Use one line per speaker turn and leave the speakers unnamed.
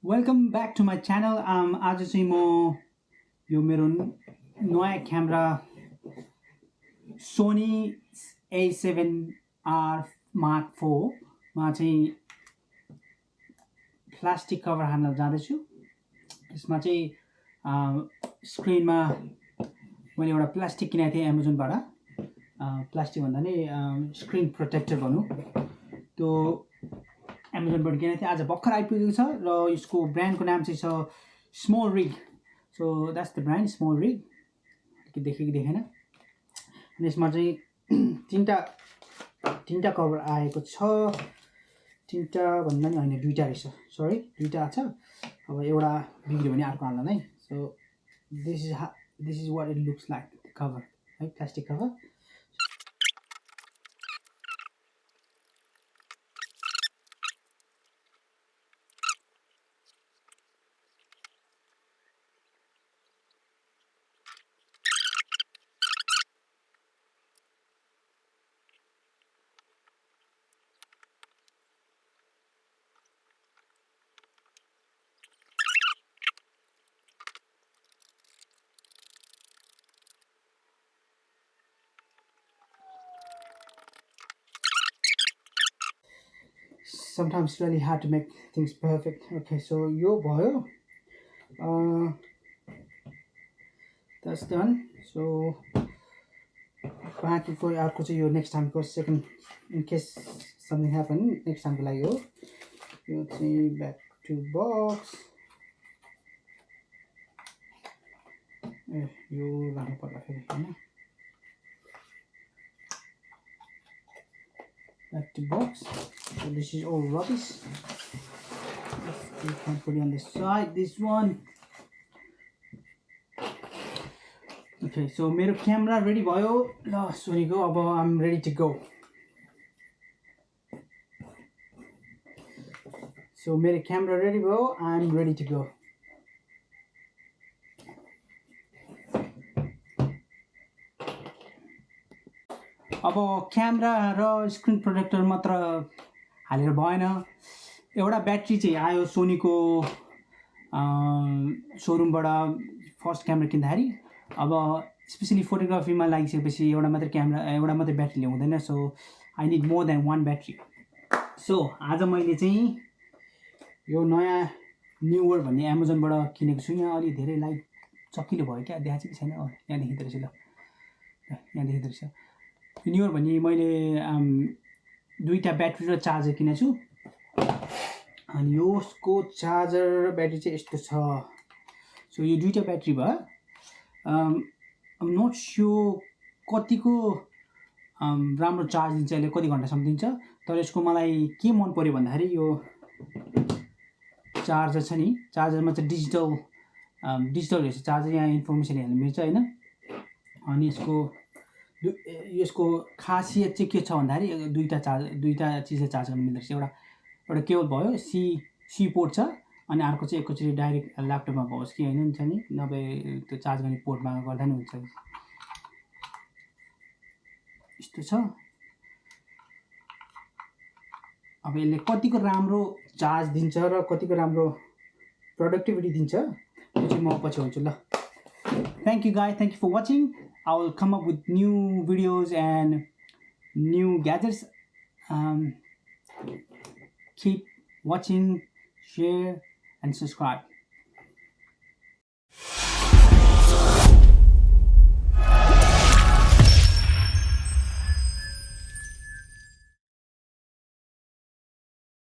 Welcome back to my channel. आज चाहिँ म यो मेरो नयाँ camera Sony A7R Mark IV मा चाहिँ प्लास्टिक कभर हाल्न जाँदैछु। यसमा चाहिँ स्क्रिनमा मैले एउटा प्लास्टिक किनेको थिएँ एमाजोनबाट। प्लास्टिक भन्दा नि स्क्रिन प्रोटेक्टर भनौँ, त्यो एमाजोनबाट किनेको थिएँ। आज भर्खर आइपुगेको छ र यसको ब्रान्डको नाम चाहिँ छ small rig. So that's the brand, small rig. के देखेँ कि देखेन। अनि यसमा चाहिँ तीनटा कभर आएको छ। तीनटा भन्दा नि होइन, दुईटा रहेछ, सरी दुईटा छ। अब एउटा बिग्रियो भने अर्को हाल्दैन है। So this is what it looks like, the cover है, plastic cover. Sometimes it's really hard to make things perfect. Okay, so यो भयो, that's done. So बाँकीको अर्को चाहिँ यो नेक्स्ट टाइमको second, in case something happen, next टाइमको लागि हो। यो चाहिँ ब्याक टु बक्स। यो लानु पर्ला फेरि होइन। Back to box. So this is all rubbish. You can put it on the side. This one. Okay, so मेरो क्यामेरा रेडी भयो ल सोनीको। अब I'm ready to go. So मेरो क्यामेरा रेडी भयो, I'm ready to go. अब camera र screen protector मात्र हालेर भएन। एउटा ब्याट्री चाहिँ आयो सोनीको सोरुमबाट फर्स्ट क्यामेरा किन्दाखेरि। अब स्पेसली फोटोग्राफीमा लागिसकेपछि एउटा मात्रै ब्याट्रीले हुँदैन। So I need more than one battery. So आज मैले चाहिँ यो नयाँ न्यु वर्ल्ड भन्ने एमाजोनबाट किनेको छु। यहाँ अलि धेरै लाइट चकिलो भयो क्या, देखाएको चाहिँ छैन। यहाँ देखिँदो रहेछ, ल यहाँ देखिँदो रहेछ। न्यु वर्ल्ड भन्ने मैले दुईटा ब्याट्री र चार्जर किनेको छु। अनि यसको चार्जर र ब्याट्री चाहिँ यस्तो छ। सो यो दुईटा ब्याट्री भयो। नट स्योर कतिको राम्रो चार्ज दिन्छ, यसले कति घन्टासम्म दिन्छ। तर यसको मलाई के मन पर्यो भन्दाखेरि यो चार्जर छ नि, चार्जरमा चाहिँ डिजिटल रहेछ चार्जर। यहाँ इन्फर्मेसन हेर्नु मिल्छ होइन। अनि यसको खासियत चाहिँ के छ भन्दाखेरि दुईटा चिजले चार्ज गर्नु मिल्दो रहेछ। एउटा केबल भयो, सी पोर्ट छ, अनि अर्को चाहिँ एकैचोटि डाइरेक्ट ल्यापटपमा भओस् कि होइन हुन्छ नि, नभए त्यो चार्ज गर्ने पोर्टमा गर्दा नि हुन्छ। यस्तो छ। अब यसले कतिको राम्रो चार्ज दिन्छ र कतिको राम्रो प्रोडक्टिभिटी दिन्छ त्यो चाहिँ म पछि भन्छु ल। Thank you guys, thank you for watching. I will come up with new videos and new gadgets. Keep watching, share and subscribe.